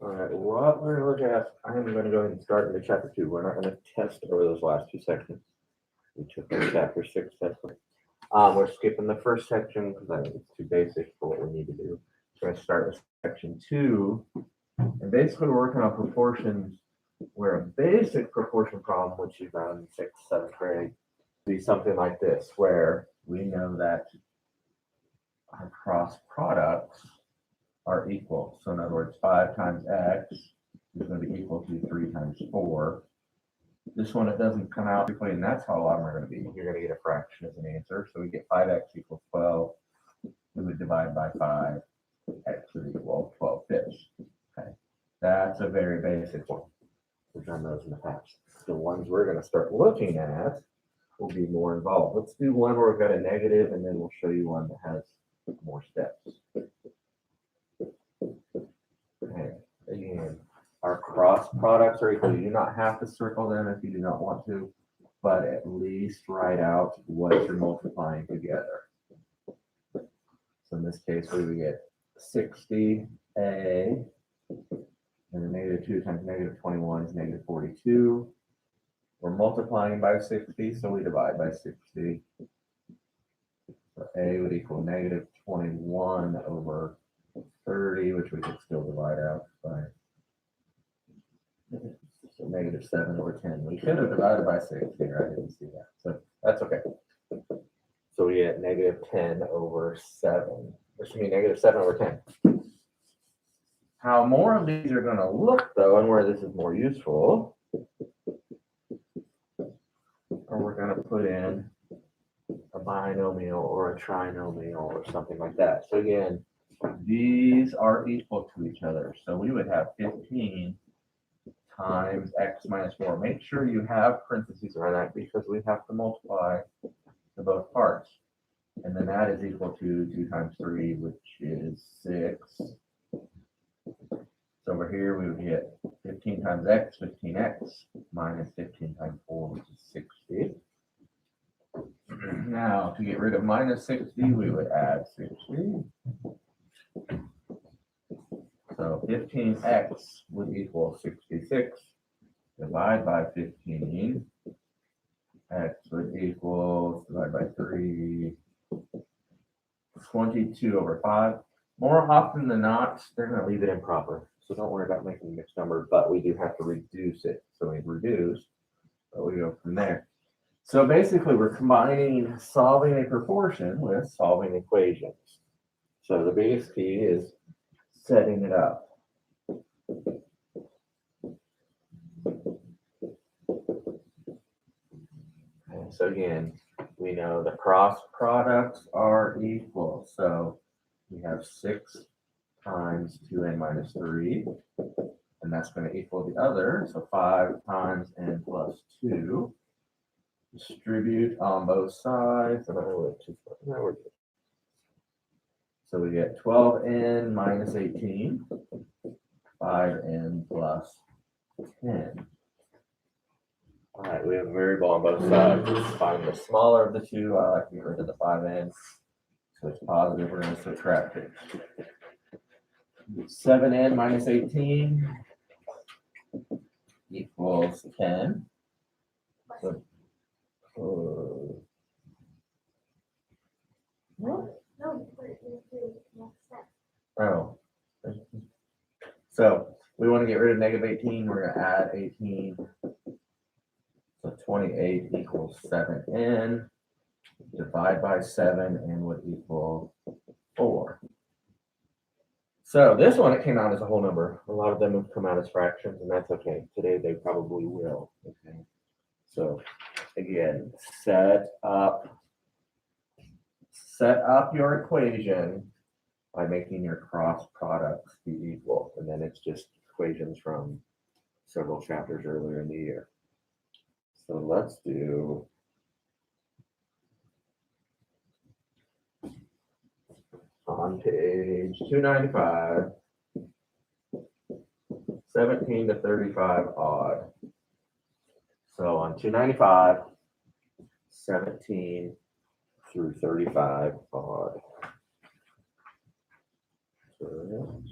All right, what we're going to look at, I'm going to go ahead and start into chapter 2. We're not going to test over those last two sections. We took our chapter 6 test. We're skipping the first section because I think it's too basic for what we need to do. So we're going to start with section 2. And basically we're working on proportions where a basic proportion problem, which you found in 6th, 7th grade, would be something like this, where we know that our cross products are equal. So in other words, 5 times x is going to be equal to 3 times 4. This one, it doesn't come out quickly, and that's how long we're going to be. You're going to get a fraction as an answer. So we get 5x equals 12. We would divide by 5. X would equal 12 fifths. Okay, that's a very basic one. We've done those in the past. The ones we're going to start looking at will be more involved. Let's do one where we've got a negative, and then we'll show you one that has more steps. Okay, again, our cross products are equal. You do not have to circle them if you do not want to, but at least write out what you're multiplying together. So in this case, we would get 60a, and the negative 2 times negative 21 is negative 42. We're multiplying by 60, so we divide by 60. So a would equal negative 21 over 30, which we could still divide out by. So negative 7 over 10. We could have divided by 6 here. I didn't see that. So that's okay. So we get negative 10 over 7. Which should be negative 7 over 10. How more of these are going to look, though, and where this is more useful, or we're going to put in a binomial or a trinomial or something like that. So again, these are equal to each other. So we would have 15 times x minus 4. Make sure you have parentheses around that because we have to multiply the both parts. And then that is equal to 2 times 3, which is 6. So over here we would get 15 times x, 15x, minus 15 times 4, which is 60. Now, to get rid of minus 60, we would add 60. So 15x would equal 66. Divide by 15. X would equal, divide by 3, 22 over 5. More often than not, they're going to leave it improper. So don't worry about making a mixed number, but we do have to reduce it. So we reduce, but we go from there. So basically, we're combining solving a proportion with solving equations. So the biggest key is setting it up. And so again, we know the cross products are equal. So we have 6 times 2n minus 3, and that's going to equal the other. So 5 times n plus 2. Distribute on both sides. So we get 12n minus 18, 5n plus 10. All right, we have a variable on both sides. Let's find the smaller of the two. I like to get rid of the 5n. So it's positive. We're going to subtract it. 7n minus 18 equals 10. So, oh. So we want to get rid of negative 18. We're going to add 18. So 28 equals 7n. Divide by 7, n would equal 4. So this one, it came out as a whole number. A lot of them have come out as fractions, and that's okay. Today they probably will. Okay. So again, set up your equation by making your cross products be equal, and then it's just equations from several chapters earlier in the year. So let's do on page 295, 17 to 35 odd. So on 295, 17 through 35 odd. So